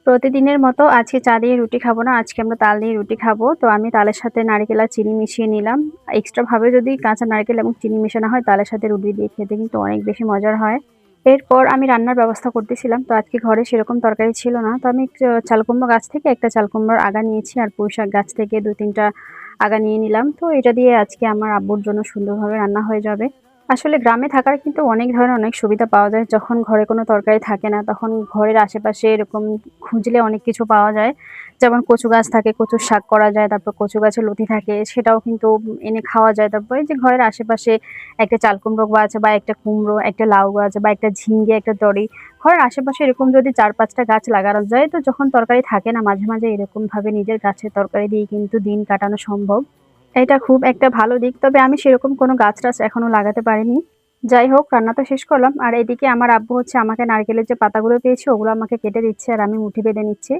প্রতিদিনের মতো আজকে চা দিয়ে রুটি খাবো না, আজকে আমরা তাল দিয়ে রুটি খাবো। তো আমি তালের সাথে নারকেল আর চিনি মিশিয়ে নিলাম। এক্সট্রা ভাবে যদি কাঁচা নারকেল এবং চিনি মেশানো হয় তালের সাথে রুটি দিয়ে খেতে কিন্তু অনেক বেশি মজার হয়। এরপর আমি রান্নার ব্যবস্থা করতেছিলাম। তো আজকে ঘরে সেরকম তরকারি ছিল না। তো আমি চাল কুমড়ো গাছ থেকে একটা চাল কুমড়োর আগা নিয়েছি আর পুঁইশাক গাছ থেকে ২-৩ টা আগা নিয়ে নিলাম। তো এটা দিয়ে আজকে আমার আব্বুর জন্য সুন্দরভাবে রান্না হয়ে যাবে। আসলে গ্রামে থাকার কিন্তু অনেক ধরনের অনেক সুবিধা পাওয়া যায়। যখন ঘরে কোনো তরকারি থাকে না, তখন ঘরের আশেপাশে এরকম খুঁজলে অনেক কিছু পাওয়া যায়। যেমন কচু গাছ থাকে, কচুর শাক করা যায়। তারপর কচু গাছের লতি থাকে, সেটাও কিন্তু এনে খাওয়া যায়। তারপর এই যে ঘরের আশেপাশে একটা চাল কুমড়ো গাছ বা একটা কুমড়ো, একটা লাউ গাছ বা একটা ঝিঙ্গে, একটা তরি, ঘরের আশেপাশে এরকম যদি ৪-৫ টা গাছ লাগানো যায়, তো যখন তরকারি থাকে না মাঝে, মাঝে এরকমভাবে নিজের গাছের তরকারি দিয়ে কিন্তু দিন কাটানো সম্ভব। এটা খুব একটা ভালো দিক। তবে আমি সেরকম কোনো গাছ-টাছ এখনো লাগাতে পারিনি। যাই হোক, রান্না তো শেষ করলাম। আর এদিকে আমার আব্বু হচ্ছে আমাকে নারকেলের যে পাতাগুলো পেয়েছে ওগুলো আমাকে কেটে দিচ্ছে আর আমি মুঠি বেঁধে নিচ্ছি।